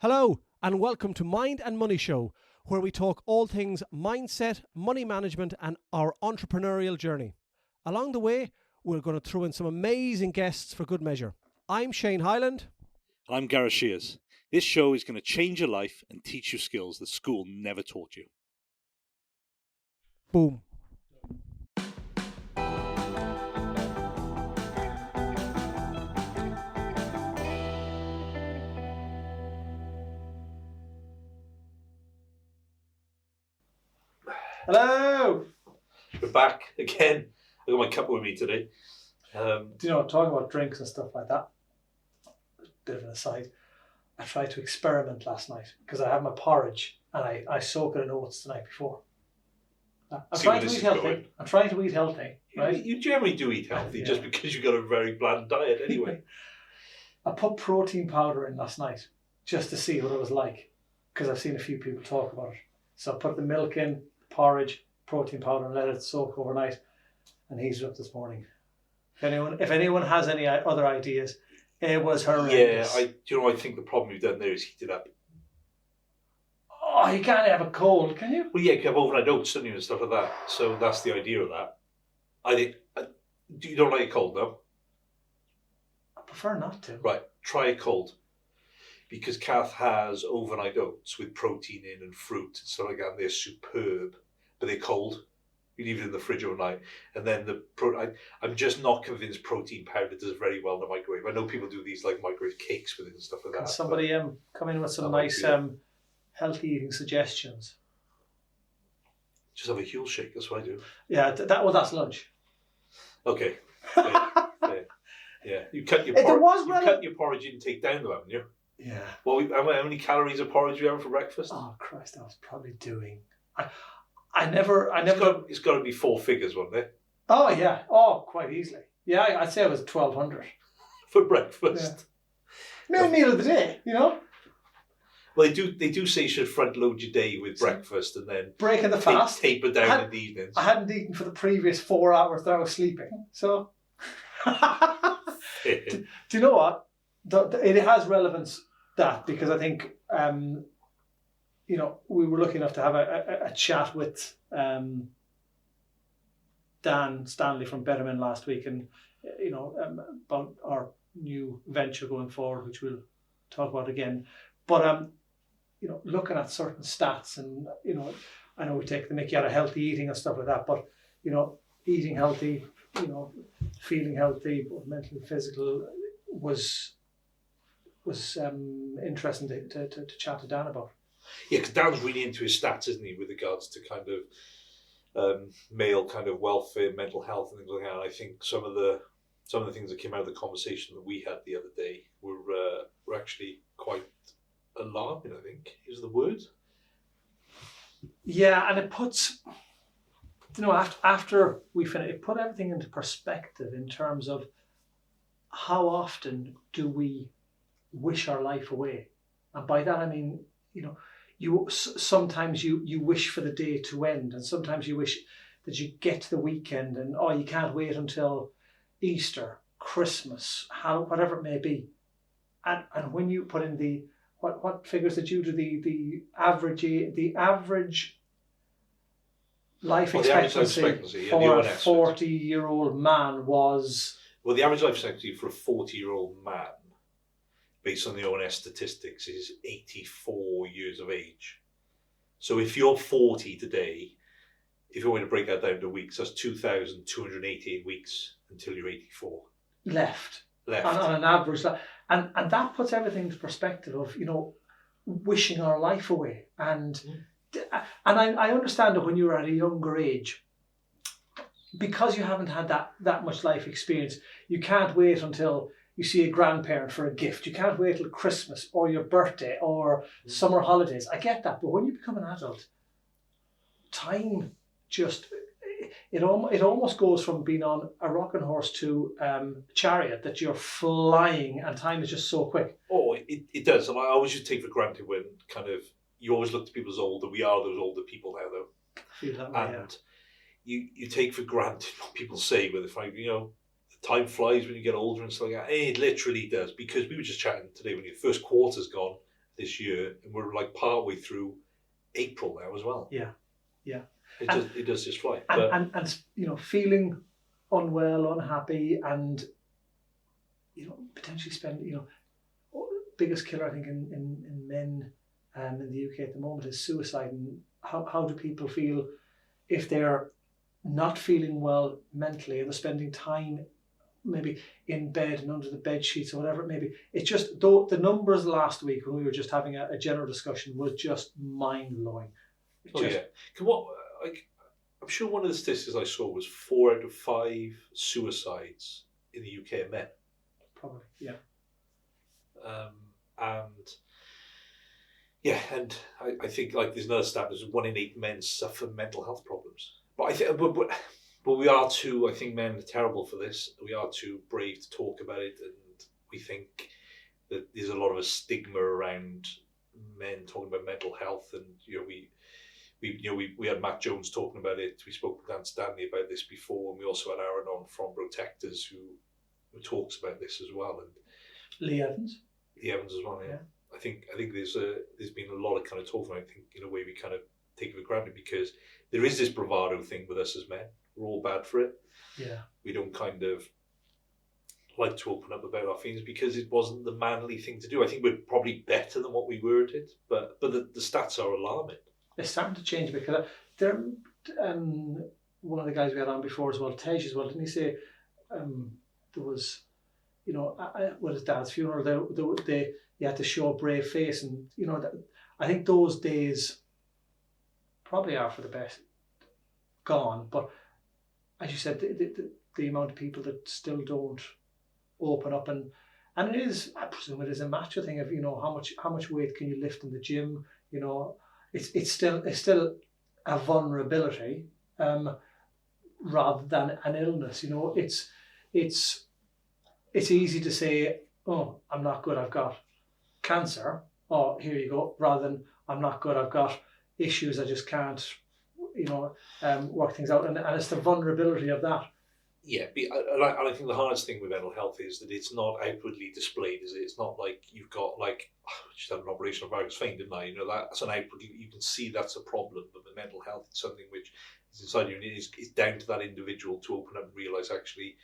Hello, and welcome to Mind and Money Show, where we talk all things mindset, money management, and our entrepreneurial journey. Along the way, we're going to throw in some amazing guests for good measure. I'm Shane Hyland. I'm Gareth Shears. This show is going to change your life and teach you skills that school never taught you. Boom. Hello! We're back again. I got my cup with me today. Do you know, talking about drinks and stuff like that, bit of an aside, I tried to experiment last night because I have my porridge and I soak it in oats the night before. I'm trying to eat healthy. I'm trying to eat healthy, right? You generally do eat healthy just because you've got a very bland diet anyway. I put protein powder in last night just to see what it was like because I've seen a few people talk about it. So I put the milk in, porridge, protein powder, and let it soak overnight, and heated it up this morning. If anyone has any other ideas, it was horrendous. I think the problem you've done there is heat it up. Oh, you can't have a cold, can you? Well, yeah, you can have overnight oats, don't you, and stuff like that. So that's the idea of that. I think. You don't like it cold, no? I prefer not to. Right, try it cold. Because Kath has overnight oats with protein in and fruit and stuff like that, and they're superb, but they're cold. You leave it in the fridge overnight, and then I'm just not convinced protein powder does very well in the microwave. I know people do these like microwave cakes with it and stuff like that. Can somebody come in with some nice healthy eating suggestions? Just have a Huel shake. That's what I do. Yeah, that's lunch. Okay. Yeah. You cut your porridge intake down, though, haven't you? Yeah. Well, how many calories of porridge do you have for breakfast? Oh Christ, I was probably doing. I never. It's got to be four figures, won't it? Oh yeah. Oh, quite easily. Yeah, I'd say it was 1,200 for breakfast. Yeah. Meal of the day, you know. Well, they do say you should front load your day with breakfast and then breaking the fast, taper down in the evenings. I hadn't eaten for the previous 4 hours that I was sleeping, so. Do you know what? It has relevance because I think we were lucky enough to have a chat with Dan Stanley from Betterman last week, and about our new venture going forward, which we'll talk about again. But looking at certain stats, and I know we take the mickey out of healthy eating and stuff like that, but eating healthy, feeling healthy, both mental and physical, was interesting to chat to Dan about. Yeah, because Dan's really into his stats, isn't he, with regards to kind of male kind of welfare, mental health, and things like that. And I think some of the things that came out of the conversation that we had the other day were actually quite alarming. I think is the word. Yeah, and it puts, after we finish, it put everything into perspective in terms of how often do we wish our life away, and by that I mean, sometimes you wish for the day to end, and sometimes you wish that you get to the weekend, and you can't wait until Easter, Christmas, whatever it may be, and when you put in the what figures did you do, the average life expectancy for a 40-year-old man was. Well, the average life expectancy for a 40-year-old man, based on the ONS statistics, is 84 years of age. So if you're 40 today, if you're going to break that down to weeks, that's 2,288 weeks until you're 84. Left. On an average. And that puts everything into perspective of, wishing our life away. And I understand that when you were at a younger age, because you haven't had that much life experience, you can't wait until you see a grandparent for a gift. You can't wait till Christmas or your birthday or summer holidays. I get that, but when you become an adult, time just it almost goes from being on a rocking horse to chariot, that you're flying and time is just so quick. Oh, it does. And I always just take for granted when kind of you always look to people as older. We are those older people now, though. I feel that way, and you take for granted what people say, whether time flies when you get older and stuff like that. It literally does, because we were just chatting today when your first quarter's gone this year, and we're like partway through April now as well. Yeah. It does just fly. And you know, feeling unwell, unhappy, and you know, potentially spend, you know, biggest killer I think in men in the UK at the moment is suicide. And how do people feel if they're not feeling well mentally and they're spending time maybe in bed and under the bed sheets or whatever it may be? It's just, though the numbers last week when we were just having a general discussion was just mind blowing. I'm sure one of the statistics I saw was 4 out of 5 suicides in the UK are men. Probably, yeah. And I think like there's another stat, there's 1 in 8 men suffer mental health problems. But I think, but we are too. I think men are terrible for this. We are too brave to talk about it, and we think that there's a lot of a stigma around men talking about mental health. And we had Matt Jones talking about it. We spoke with Dan Stanley about this before, and we also had Aaron on from Protectors who talks about this as well. And Lee Evans as well. Yeah. I think there's been a lot of kind of talk about it. I think in a way we kind of take it for granted because there is this bravado thing with us as men. We're all bad for it. Yeah. We don't kind of like to open up about our feelings because it wasn't the manly thing to do. I think we're probably better than what we were at it, but the stats are alarming. It's starting to change because there, one of the guys we had on before as well, Tej as well, didn't he say there was, you know, at his dad's funeral, they you had to show a brave face, and you know, I think those days probably are for the best gone. But as you said, the amount of people that still don't open up, and it is, I presume it is a macho thing of, you know, how much weight can you lift in the gym, you know. It's still a vulnerability rather than an illness. You know, it's easy to say, oh, I'm not good, I've got cancer. Oh, here you go. Rather than I'm not good, I've got issues, I just can't, you know, work things out. And it's the vulnerability of that. Yeah, and I think the hardest thing with mental health is that it's not outwardly displayed, is it? It's not like you've got like, I just had an operation on varicose vein, didn't I? You know, that's an outwardly, you can see that's a problem. But with mental health, it's something which is inside you, and it's down to that individual to open up and realise actually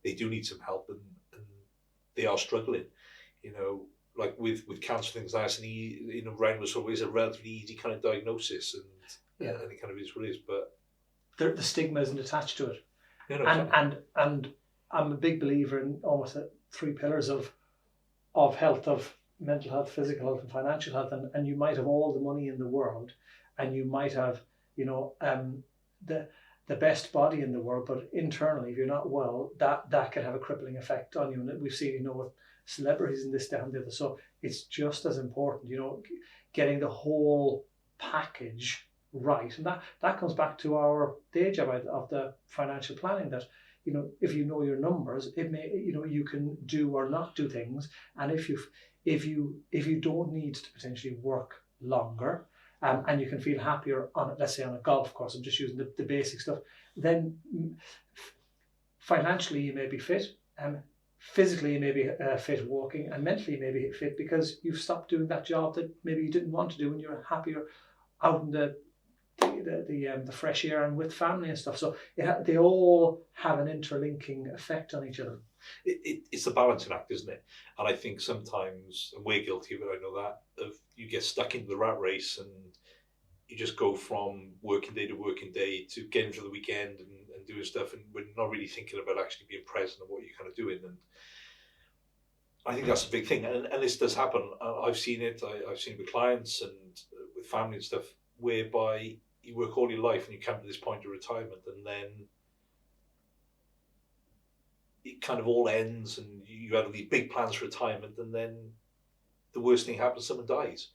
they do need some help and they are struggling. You know, like with cancer things like that, and you know, Ryan was always a relatively easy kind of diagnosis, and it kind of is what it is. But the stigma isn't attached to it. No, and I'm a big believer in almost 3 pillars of health, of mental health, physical health, and financial health. And you might have all the money in the world, and you might have, you know, the best body in the world, but internally, if you're not well, that can have a crippling effect on you. And we've seen, you know, with celebrities and this, that, and the other. So it's just as important, you know, getting the whole package right. And that comes back to our day job of the financial planning, that, you know, if you know your numbers, it may, you know, you can do or not do things. And if you don't need to potentially work longer, and you can feel happier on, let's say, on a golf course, I'm just using the basic stuff, then financially you may be fit, physically you may be fit walking, and mentally you may be fit because you've stopped doing that job that maybe you didn't want to do, and you're happier out in the fresh air and with family and stuff. So they all have an interlinking effect on each other. It's a balancing act, isn't it? And I think sometimes, and we're guilty of it, I know that, of you get stuck into the rat race and you just go from working day to working day to getting to the weekend and doing stuff, and we're not really thinking about actually being present and what you're kind of doing. And I think that's a big thing. And this does happen. I've seen it. I've seen it with clients and with family and stuff, whereby you work all your life and you come to this point of retirement, and then it kind of all ends, and you have these big plans for retirement, and then the worst thing happens, someone dies.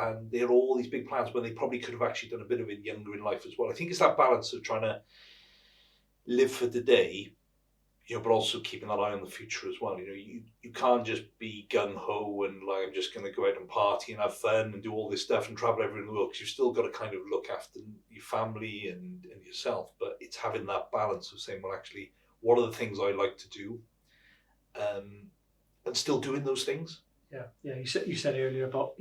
And there are all these big plans when they probably could have actually done a bit of it younger in life as well. I think it's that balance of trying to live for the day, you know, but also keeping that eye on the future as well. You know, you can't just be gung-ho and like, I'm just going to go out and party and have fun and do all this stuff and travel everywhere in the world, because you've still got to kind of look after your family and yourself. But it's having that balance of saying, well, actually, what are the things I like to do, and still doing those things. Yeah. You said earlier about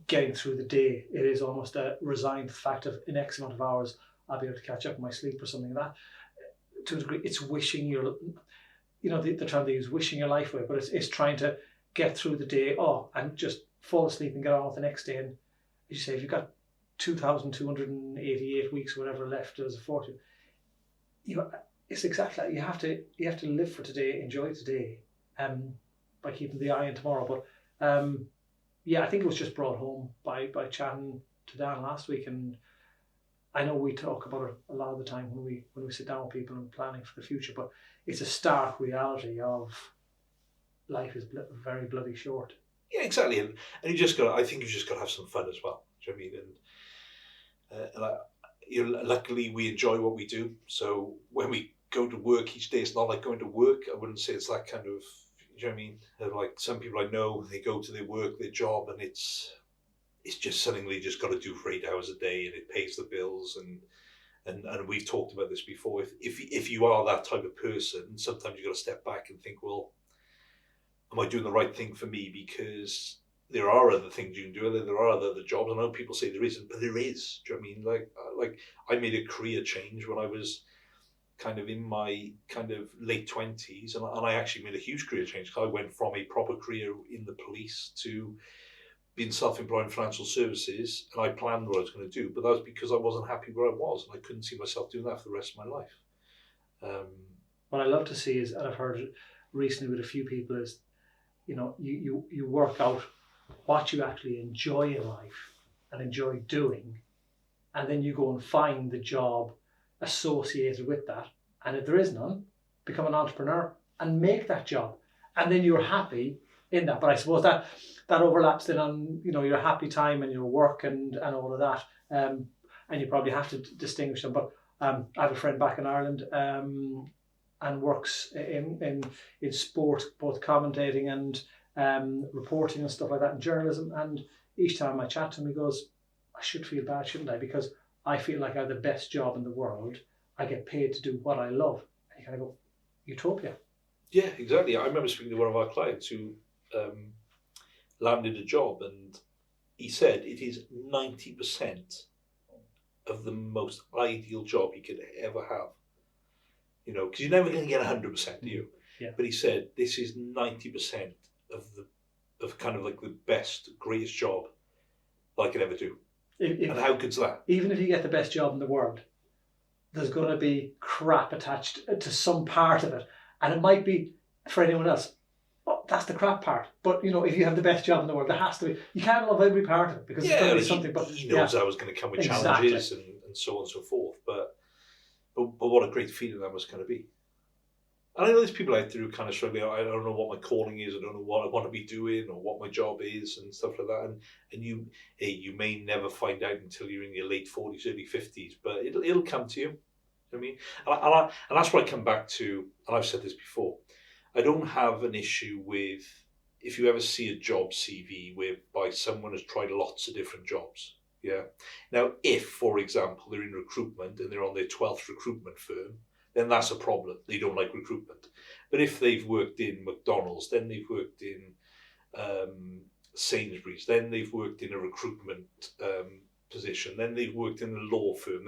getting through the day. It is almost a resigned fact of in X amount of hours I'll be able to catch up on my sleep or something like that. To a degree, it's wishing the term they use, wishing your life away, but it's trying to get through the day, and just fall asleep and get on with the next day. And as you say, if you've got 2,288 weeks or whatever left as a fortune, it's exactly that. You have to live for today, enjoy today, by keeping the eye on tomorrow. But I think it was just brought home by chatting to Dan last week, and I know we talk about it a lot of the time when we sit down with people and planning for the future, but it's a stark reality of life is very bloody short. Yeah, exactly, and I think you just got to have some fun as well. Do you know what I mean? And luckily we enjoy what we do. So when we go to work each day, it's not like going to work. I wouldn't say it's that kind of. Do you know what I mean? Like some people I know, they go to their work, their job, and it's just something they just got to do for 8 hours a day, and it pays the bills. And we've talked about this before. If you are that type of person, sometimes you got to step back and think, well, am I doing the right thing for me? Because there are other things you can do. There are other jobs. I know people say there isn't, but there is. Do you know what I mean? Like I made a career change when I was kind of in my kind of late 20s, and I actually made a huge career change. I went from a proper career in the police to being self-employed in financial services, and I planned what I was going to do, but that was because I wasn't happy where I was, and I couldn't see myself doing that for the rest of my life. What I love to see is, and I've heard it recently with a few people, is you work out what you actually enjoy in life and enjoy doing, and then you go and find the job associated with that, and if there is none, become an entrepreneur and make that job, and then you're happy in that. But I suppose that overlaps then on your happy time and your work and all of that, and you probably have to distinguish them. But I have a friend back in Ireland and works in sport, both commentating and reporting and stuff like that, and journalism. And each time I chat to him, he goes, I should feel bad, shouldn't I? Because I feel like I have the best job in the world. I get paid to do what I love. And you kind of go, utopia. Yeah, exactly. I remember speaking to one of our clients who landed a job, and he said it is 90% of the most ideal job he could ever have. Because you're never going to get 100%, do you? Yeah. But he said this is 90% of kind of like the best, greatest job that I could ever do. And how good's that? Even if you get the best job in the world, there's going to be crap attached to some part of it. And it might be, for anyone else, that's the crap part. But, if you have the best job in the world, there has to be. You can't love every part of it because there's going to be something. But he knows that was going to come with challenges and so on and so forth. But what a great feeling that was going to be. And I know there's people out there who kind of struggling. I don't know what my calling is. I don't know what I want to be doing or what my job is and stuff like that. And you may never find out until you're in your late 40s, early 50s. But it'll come to you. I mean, and that's what I come back to. And I've said this before. I don't have an issue with if you ever see a job CV whereby someone has tried lots of different jobs. Yeah. Now, if, for example, they're in recruitment and they're on their 12th recruitment firm, then that's a problem. They don't like recruitment. But if they've worked in McDonald's, then they've worked in Sainsbury's, then they've worked in a recruitment position, then they've worked in a law firm,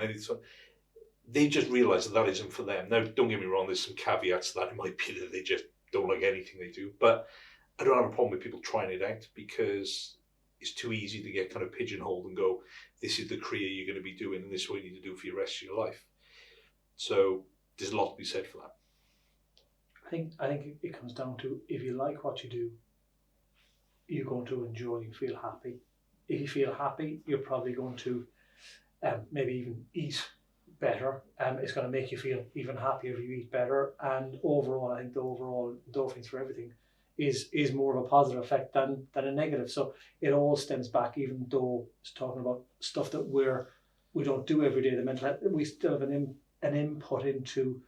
they just realise that isn't for them. Now, don't get me wrong, there's some caveats to that. It might be that they just don't like anything they do. But I don't have a problem with people trying it out because it's too easy to get kind of pigeonholed and go, this is the career you're going to be doing and this is what you need to do for the rest of your life. So there's a lot to be said for that. I think it comes down to, if you like what you do, you're going to enjoy and feel happy. If you feel happy, you're probably going to maybe even eat better. It's going to make you feel even happier if you eat better. And overall, I think the overall endorphins for everything is more of a positive effect than a negative. So it all stems back, even though it's talking about stuff that we don't do every day, the mental health, we still have an input into,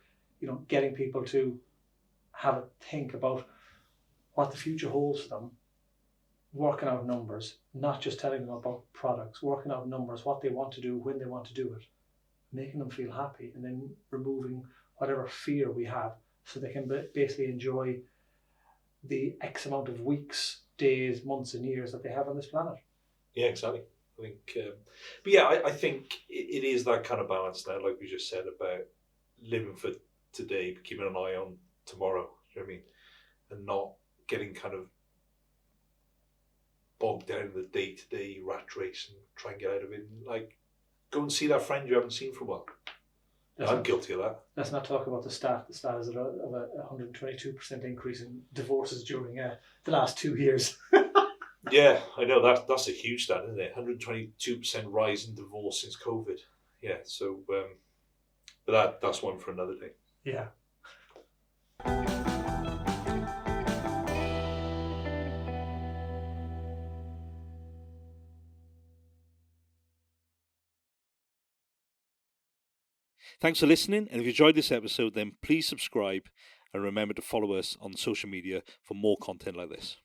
getting people to have a think about what the future holds for them, working out numbers, not just telling them about products, working out numbers, what they want to do, when they want to do it, making them feel happy, and then removing whatever fear we have so they can basically enjoy the X amount of weeks, days, months, and years that they have on this planet. Yeah, exactly. I think, but yeah, I think it is that kind of balance now, like we just said, about living for today, but keeping an eye on tomorrow. Do you know what I mean? And not getting kind of bogged down in the day-to-day rat race and try and get out of it. And, like, go and see that friend you haven't seen for a while. I'm guilty of that. Let's not talk about the stat. The stat is of a 122% increase in divorces during the last 2 years. Yeah, I know that's a huge stat, isn't it? 122% rise in divorce since COVID. Yeah, so but that's one for another day. Yeah. Thanks for listening, and if you enjoyed this episode, then please subscribe and remember to follow us on social media for more content like this.